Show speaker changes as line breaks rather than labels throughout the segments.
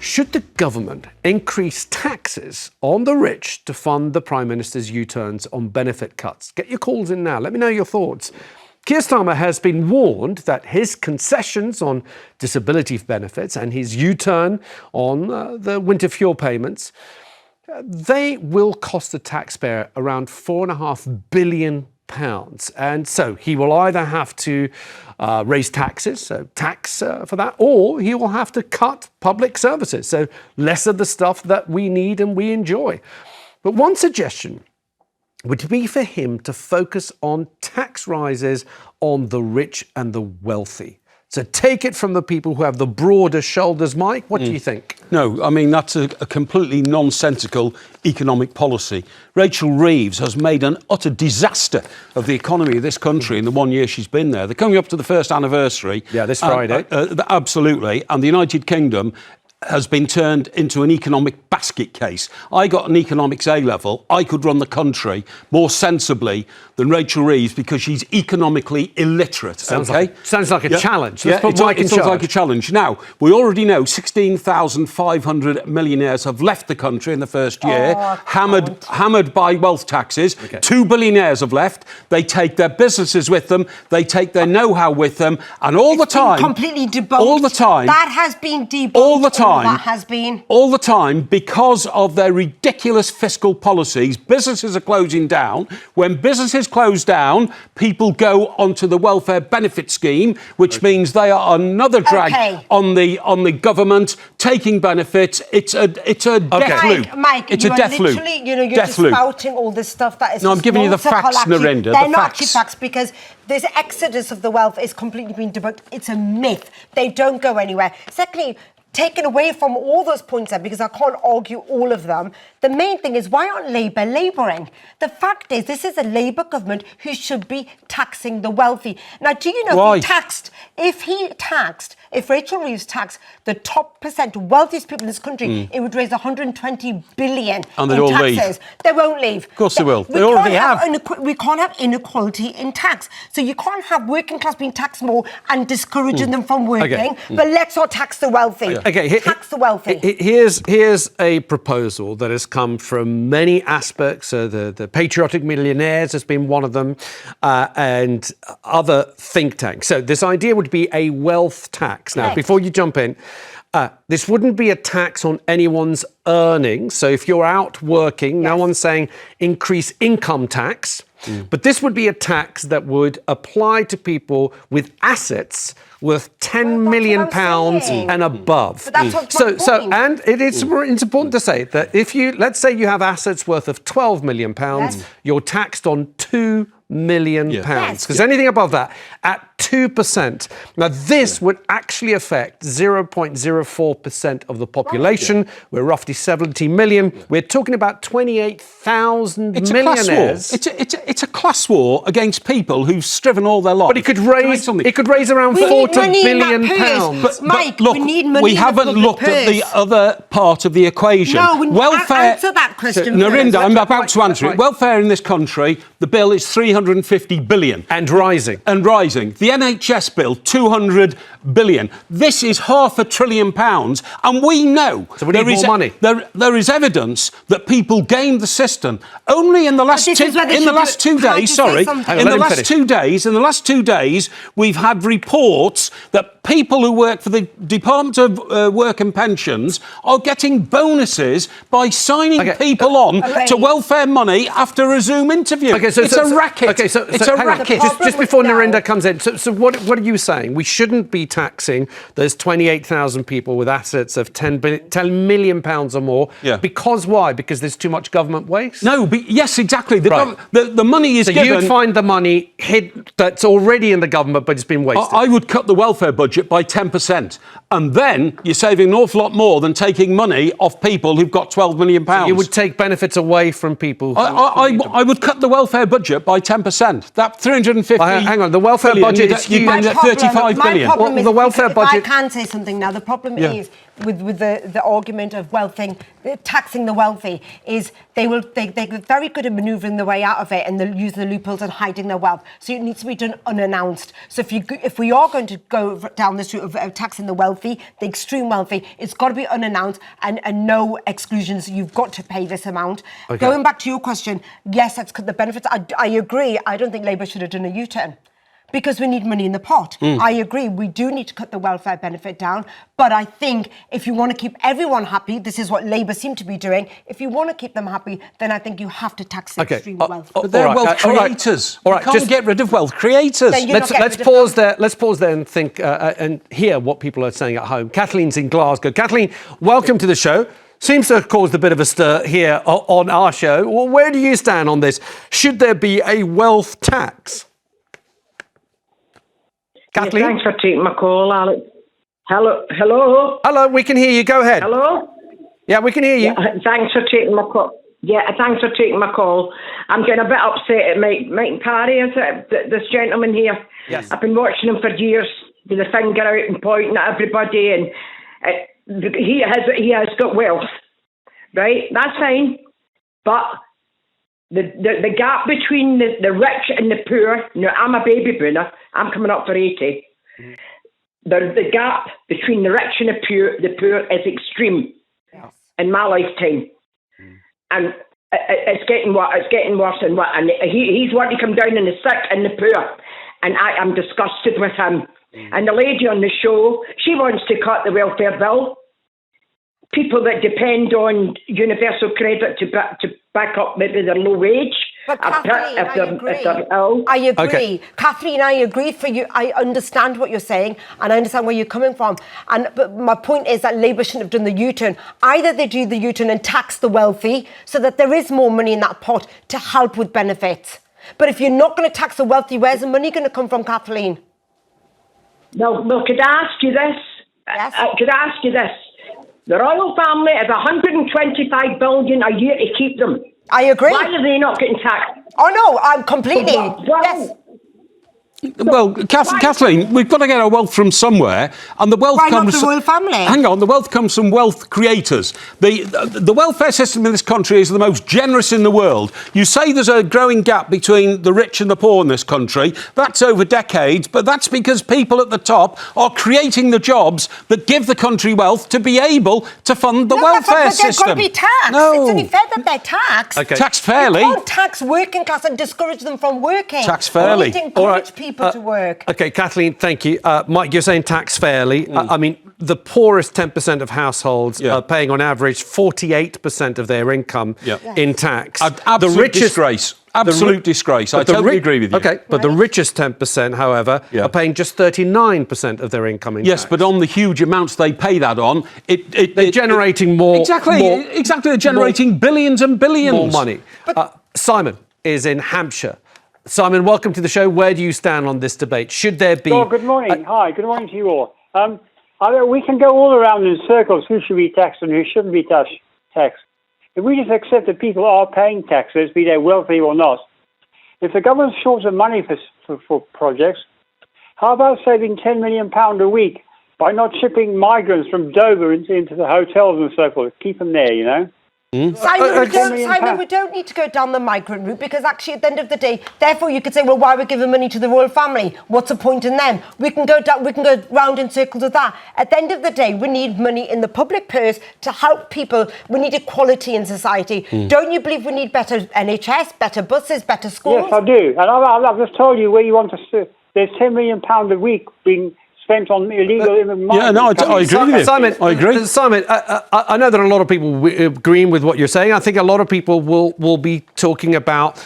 Should the government increase taxes on the rich to fund the Prime Minister's U-turns on benefit cuts? Get your calls in now. Let me know your thoughts. Keir Starmer has been warned that his concessions on disability benefits and his U-turn on the winter fuel payments, they will cost the taxpayer around £4.5 billion. And so he will either have to raise taxes, so tax for that, or he will have to cut public services, so less of the stuff that we need and we enjoy. But one suggestion would be for him to focus on tax rises on the rich and the wealthy. So take it from the people who have the broader shoulders. Mike, what do you think?
No, I mean, that's a completely nonsensical economic policy. Rachel Reeves has made an utter disaster of the economy of this country in the 1 year she's been there. They're coming up to the first anniversary.
Yeah, this Friday.
Absolutely. And the United Kingdom has been turned into an economic basket case. I got an economics A-level. I could run the country more sensibly than Rachel Reeves because she's economically illiterate.
Sounds like a challenge.
Let's put Mike in charge. It sounds like a challenge. Now, we already know 16,500 millionaires have left the country in the first year, hammered by wealth taxes. Okay. 2 billionaires have left. They take their businesses with them. They take their know-how with them. And all the time...
completely debunked.
All the time.
That has been debunked.
All the time.
That has been.
All the time, because of their ridiculous fiscal policies, businesses are closing down. When businesses close down, people go onto the welfare benefit scheme, which means they are another drag on the government taking benefits. It's a death loop.
Mike,
it's a death loop.
You're just spouting all this stuff that is.
No, I'm giving you the facts, Narinder.
They're not actually facts because this exodus of the wealth is completely being debunked. It's a myth. They don't go anywhere. Secondly, taken away from all those points there, because I can't argue all of them, the main thing is, why aren't Labour labouring? The fact is, this is a Labour government who should be taxing the wealthy. Now, do you know if Rachel Reeves taxed the top % wealthiest people in this country, it would raise 120 billion
and
in
all
taxes.
Leave.
They won't leave.
Of course they will. They already have.
We can't have inequality in tax. So you can't have working class being taxed more and discouraging them from working, but let's not tax the wealthy. Tax the wealthy.
Here's a proposal that has come from many aspects. The Patriotic Millionaires has been one of them, and other think tanks. So this idea would be a wealth tax. Now, before you jump in, this wouldn't be a tax on anyone's earnings. So if you're out working, no one's saying increase income tax. But this would be a tax that would apply to people with assets worth £10 million and above.
But that's what's my point.
And it's important to say that if let's say you have assets worth of £12 million, you're taxed on £2 million. Because anything above that, at 2%. Now, this would actually affect 0.04% of the population. We're roughly 70 million. We're talking about 28,000 millionaires.
It's a class war against people who've striven all their lives.
But it could raise around £40 billion.
But Mike,
look,
we need money.
We haven't looked at the other part of the equation.
No,
welfare.
Answer that question.
Narinder, I'm about to answer it. Welfare in this country, the bill is 350 billion.
And rising.
The NHS bill, 200 billion. This is £500 billion, and we know
we need more money.
There is evidence that people gamed the system. Only in the last 2 days, we've had reports that people who work for the Department of Work and Pensions are getting bonuses by signing people on to welfare money after a Zoom interview. It's a racket. It's a racket.
Just before Narinder comes in, so what are you saying? We shouldn't be taxing those 28,000 people with assets of £10 million or more. Because why? Because there's too much government waste?
No, yes, exactly. The money is given.
So you'd find the money that's already in the government, but it's been wasted.
I would cut the welfare budget by 10%. And then you're saving an awful lot more than taking money off people who've got £12 million.
So you would take benefits away from people.
I would cut the welfare budget by 10%. That 350.
Hang on, the welfare budget
get 35 billion.
My problem
Well,
is,
the welfare
if
budget-
I can say something now, the problem is with the argument of taxing the wealthy is they're very good at manoeuvring their way out of it, and they'll use the loopholes and hiding their wealth. So it needs to be done unannounced. So if we are going to go down this route of taxing the wealthy, the extreme wealthy, it's got to be unannounced and no exclusions. You've got to pay this amount.
Okay.
Going back to your question, yes, let's cut the benefits. I agree. I don't think Labour should have done a U-turn, because we need money in the pot. I agree, we do need to cut the welfare benefit down, but I think if you want to keep everyone happy, this is what Labour seem to be doing, if you want to keep them happy, then I think you have to tax the extreme wealth.
But they're wealth creators.
All right,
you can't get rid of wealth creators.
Let's pause there. Let's pause there and think and hear what people are saying at home. Kathleen's in Glasgow. Kathleen, welcome to the show. Seems to have caused a bit of a stir here on our show. Well, where do you stand on this? Should there be a wealth tax? Kathleen?
Thanks for taking my call, Alex. Hello?
Hello, we can hear you. Go ahead.
Hello?
Yeah, we can hear you.
Thanks for taking my call. Yeah, thanks for taking my call. I'm getting a bit upset at Mike Parry, is it? This gentleman here.
Yes.
I've been watching him for years with a finger out and pointing at everybody, and he has got wealth, right? That's fine, but the gap between the rich and the poor. Now, I'm a baby boomer. I'm coming up for 80. Mm-hmm. The gap between the rich and the poor is extreme in my lifetime, and it's getting worse and worse. And he's wanting to come down on the sick and the poor, and I am disgusted with him. And the lady on the show, she wants to cut the welfare bill. People that depend on universal credit to back up maybe their low wage.
But Kathleen,
if they're ill.
I agree.
Okay.
Kathleen, I agree for you. I understand what you're saying and I understand where you're coming from. But my point is that Labour shouldn't have done the U-turn. Either they do the U-turn and tax the wealthy so that there is more money in that pot to help with benefits. But if you're not going to tax the wealthy, where's the money going to come from, Kathleen?
Well, could I ask you this?
Yes.
Could I ask you this? The royal family is 125 billion a year to keep them.
I agree.
Why are they not getting taxed?
Oh no, I'm completely. Yes.
Well, Kathleen, we've got to get our wealth from somewhere, and the wealth
Why
comes.
not the royal family?
Hang on, the wealth comes from wealth creators. The welfare system in this country is the most generous in the world. You say there's a growing gap between the rich and the poor in this country. That's over decades, but that's because people at the top are creating the jobs that give the country wealth to be able to fund the welfare system.
They've got to be taxed.
No.
It's only fair that they're taxed.
Okay.
Taxed fairly.
You can't tax working class and discourage them from working.
Tax fairly.
You need to encourage people to work.
Okay, Kathleen, thank you. Mike, you're saying tax fairly. I mean, the poorest 10% of households are paying on average 48% of their income in tax.
Absolute disgrace. Absolute disgrace. I totally agree with you.
Okay, but the richest 10%, however, are paying just 39% of their income in tax.
Yes, but on the huge amounts they pay that on,
they're generating more.
Exactly. They're generating billions and billions.
More money. Simon is in Hampshire. Simon, welcome to the show. Where do you stand on this debate? Should there be...
Oh, good morning. Hi, good morning to you all. We can go all around in circles who should be taxed and who shouldn't be taxed. If we just accept that people are paying taxes, be they wealthy or not, if the government's short of money for projects, how about saving £10 million a week by not shipping migrants from Dover into the hotels and so forth? Keep them there, you know?
Simon, we don't need to go down the migrant route because actually at the end of the day, therefore you could say, well, why are we giving money to the royal family? What's the point in them? We can go round in circles with that. At the end of the day, we need money in the public purse to help people. We need equality in society. Don't you believe we need better NHS, better buses, better schools?
Yes, I do. And I've just told you where you want to... There's £10 million a week being spent on illegal immigrants.
Yeah, no, I agree with you.
Simon,
I agree.
Simon, I know that a lot of people agreeing with what you're saying. I think a lot of people will be talking about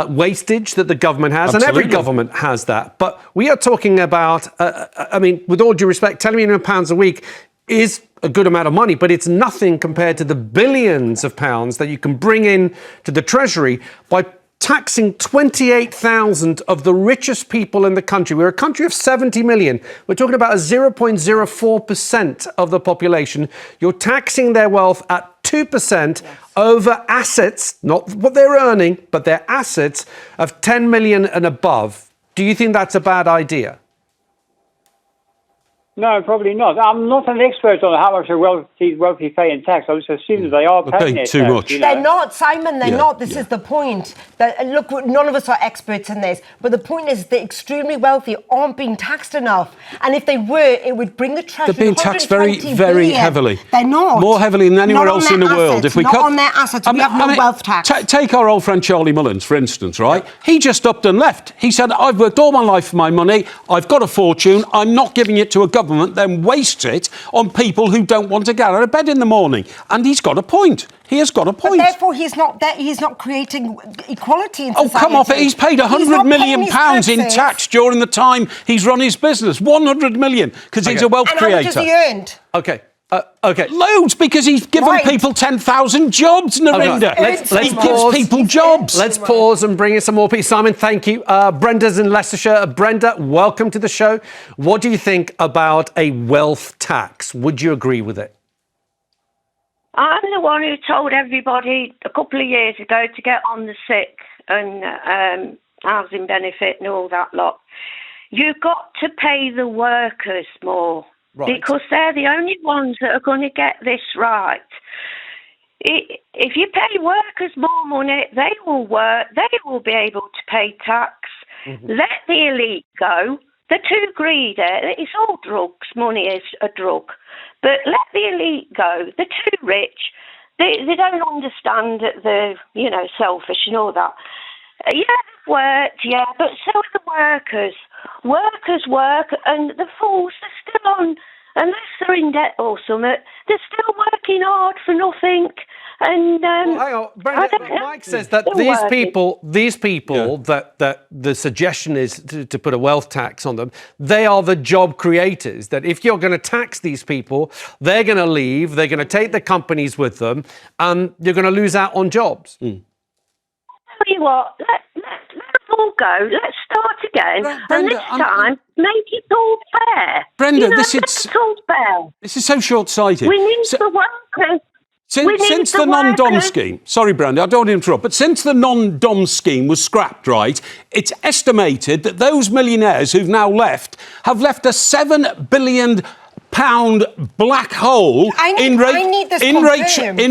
wastage that the government has, and every government has that. But we are talking about, I mean, with all due respect, £10 million a week is a good amount of money, but it's nothing compared to the billions of pounds that you can bring in to the Treasury by taxing 28,000 of the richest people in the country. We're a country of 70 million. We're talking about a 0.04% of the population. You're taxing their wealth at 2% over assets, not what they're earning, but their assets of 10 million and above. Do you think that's a bad idea?
No, probably not. I'm not an expert on how much the wealthy pay in tax. I just assume that they are paying their
too
tax,
much.
you know.
They're not, Simon, they're
Yeah,
not. This
yeah.
is the point. Look, none of us are experts in this, but the point is the extremely wealthy aren't being taxed enough. And if they were, it would bring the Treasury
They're being taxed very,
120
very
billion.
heavily.
They're not.
More heavily than anywhere
Not on
else in the
their
world.
assets,
If we
not
cut
on their assets. We have no wealth tax.
Take our old friend Charlie Mullins, for instance, right? He just upped and left. He said, I've worked all my life for my money. I've got a fortune. I'm not giving it to a government, then waste it on people who don't want to get out of bed in the morning. And he's got a point. He has got a point.
But therefore, he's not creating equality in society.
Oh, come off it. He's paid £100 million in
taxes.
tax during the time he's run his business. 100 million, because he's a wealth
And
creator.
how much has he earned?
Okay.
Loads, because he's given people 10,000 jobs, Narinder.
Let's
he
pause.
gives people jobs.
Let's pause and bring in some more people. Simon, thank you. Brenda's in Leicestershire. Brenda, welcome to the show. What do you think about a wealth tax? Would you agree with it?
I'm the one who told everybody a couple of years ago to get on the sick and housing benefit and all that lot. You've got to pay the workers more.
Right.
Because they're the only ones that are going to get this right. If you pay workers more money, they will work, they will be able to pay tax. Mm-hmm. Let the elite go. They're too greedy. It's all drugs. Money is a drug. But let the elite go. They're too rich. They don't understand that they're, selfish and all that. Yeah, they've worked, yeah, but so are the workers. Workers work, and the fools are still on, unless they're in debt or something, they're still working hard for nothing. And
hang on, Brenda, Mike says that these people that the suggestion is to put a wealth tax on them, they are the job creators. That if you're going to tax these people, they're going to leave, they're going to take the companies with them, and you're going to lose out on jobs.
Tell you what, let us all go. Let's start again, and this time make it all fair.
Brenda,
this is all fair.
This is so short-sighted.
We need the workers.
Since the non-dom scheme, sorry, Brenda, I don't want to interrupt, but since the non-dom scheme was scrapped, right, it's estimated that those millionaires who've now left have left a £7 billion black hole in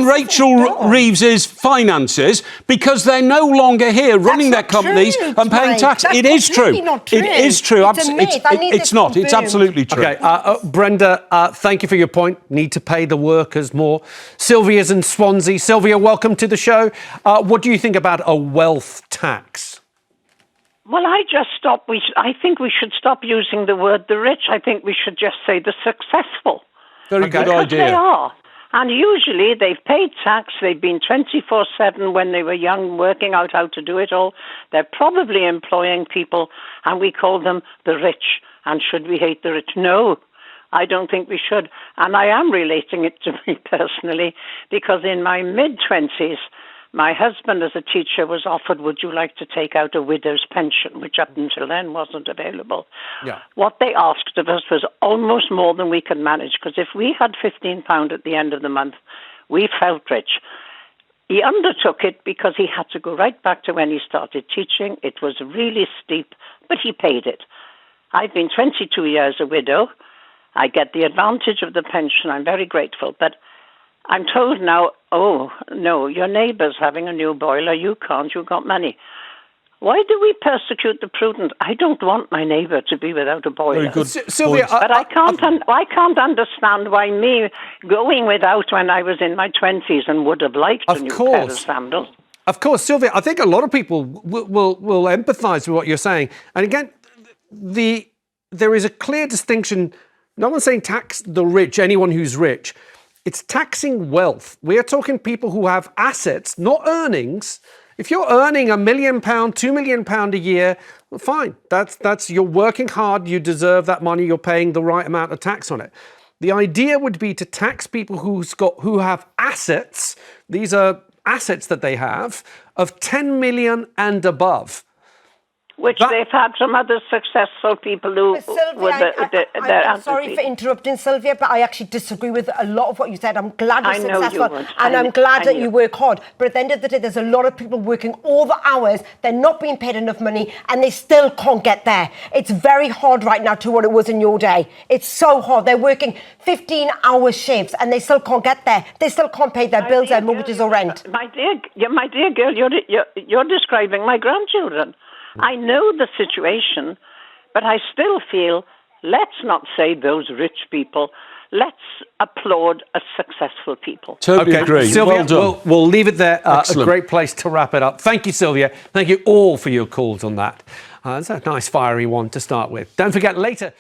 Rachel Reeves's finances, because they're no longer here running their companies and paying tax.
It is true. It
is true.
It's
not. It's absolutely true.
Okay, Brenda, thank you for your point. Need to pay the workers more. Sylvia's in Swansea. Sylvia, welcome to the show. What do you think about a wealth tax?
Well, I think we should stop using the word the rich. I think we should just say the successful.
Very good idea.
They are. And usually they've paid tax. They've been 24/7 when they were young, working out how to do it all. They're probably employing people, and we call them the rich. And should we hate the rich? No, I don't think we should. And I am relating it to me personally, because in my mid-20s, my husband, as a teacher, was offered, would you like to take out a widow's pension, which up until then wasn't available.
Yeah.
What they asked of us was almost more than we could manage, because if we had £15 at the end of the month, we felt rich. He undertook it because he had to go right back to when he started teaching. It was really steep, but he paid it. I've been 22 years a widow. I get the advantage of the pension. I'm very grateful, but I'm told now, oh, no, your neighbour's having a new boiler. You can't. You've got money. Why do we persecute the prudent? I don't want my neighbour to be without a boiler.
Very good.
Sylvia,
But I can't understand why me going without when I was in my 20s and would have liked a new pair of sandals.
Of course, Sylvia, I think a lot of people will empathise with what you're saying. And again, there is a clear distinction. No one's saying tax the rich, anyone who's rich. It's taxing wealth. We are talking people who have assets, not earnings. If you're earning £1 million, £2 million a year, well, fine. That's you're working hard. You deserve that money. You're paying the right amount of tax on it. The idea would be to tax people who have assets. These are assets that they have of 10 million and above.
which they've had from other successful people who were
I'm sorry for interrupting, Sylvia, but I actually disagree with a lot of what you said. I'm glad you're successful, and I'm glad that you work hard. But at the end of the day, there's a lot of people working all the hours. They're not being paid enough money, and they still can't get there. It's very hard right now to what it was in your day. It's so hard. They're working 15-hour shifts, and they still can't get there. They still can't pay their bills, their mortgages, or rent.
My dear girl, you're describing my grandchildren. I know the situation, but I still feel, let's not say those rich people. Let's applaud a successful people.
Totally agree.
Sylvia,
well done.
We'll leave it there. A
Excellent.
great place to wrap it up. Thank you, Sylvia. Thank you all for your calls on that. It's a nice fiery one to start with. Don't forget later.